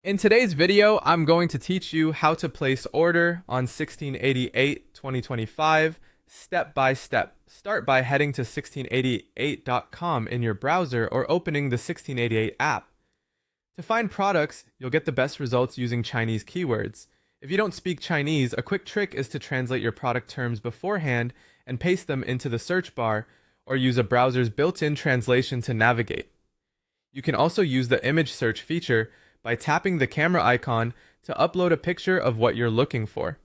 In today's video, I'm going to teach you how to place order on 1688-2025 step by step. Start by heading to 1688.com in your browser or opening the 1688 app. To find products, you'll get the best results using Chinese keywords. If you don't speak Chinese, a quick trick is to translate your product terms beforehand and paste them into the search bar, or use a browser's built-in translation to navigate. You can also use the image search feature by tapping the camera icon to upload a picture of what you're looking for.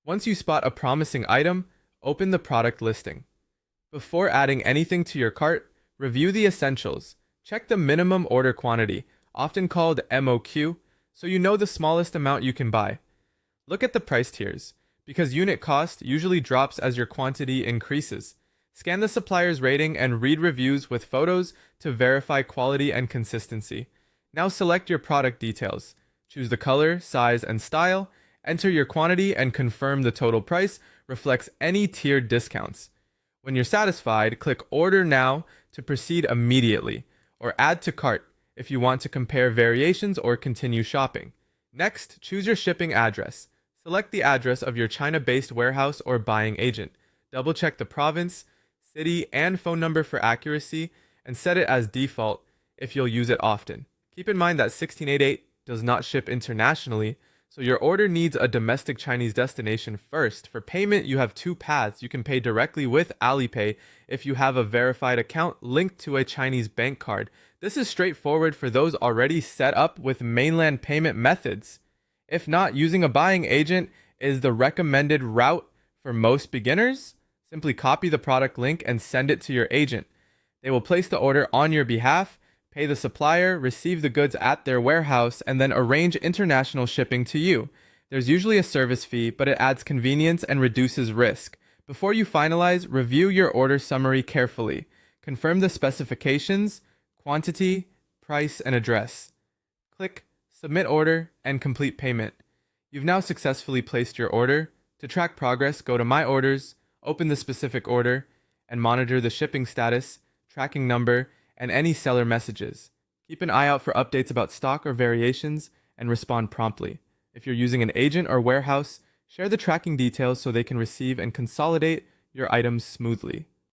Once you spot a promising item, open the product listing. Before adding anything to your cart, review the essentials. Check the minimum order quantity, often called MOQ, so you know the smallest amount you can buy. Look at the price tiers, because unit cost usually drops as your quantity increases. Scan the supplier's rating and read reviews with photos to verify quality and consistency. Now select your product details. Choose the color, size, and style. Enter your quantity and confirm the total price reflects any tiered discounts. When you're satisfied, click Order Now to proceed immediately, or Add to Cart if you want to compare variations or continue shopping. Next, choose your shipping address. Select the address of your China-based warehouse or buying agent. Double-check the province, city, and phone number for accuracy, and set it as default if you'll use it often. Keep in mind that 1688 does not ship internationally, so your order needs a domestic Chinese destination first. For payment, you have two paths. You can pay directly with Alipay if you have a verified account linked to a Chinese bank card. This is straightforward for those already set up with mainland payment methods. If not, using a buying agent is the recommended route for most beginners. Simply copy the product link and send it to your agent. They will place the order on your behalf, pay the supplier, receive the goods at their warehouse, and then arrange international shipping to you. There's usually a service fee, but it adds convenience and reduces risk. Before you finalize, review your order summary carefully. Confirm the specifications, quantity, price, and address. Click Submit Order and complete payment. You've now successfully placed your order. To track progress, go to My Orders, open the specific order, and monitor the shipping status, tracking number, and any seller messages. Keep an eye out for updates about stock or variations and respond promptly. If you're using an agent or warehouse, share the tracking details so they can receive and consolidate your items smoothly.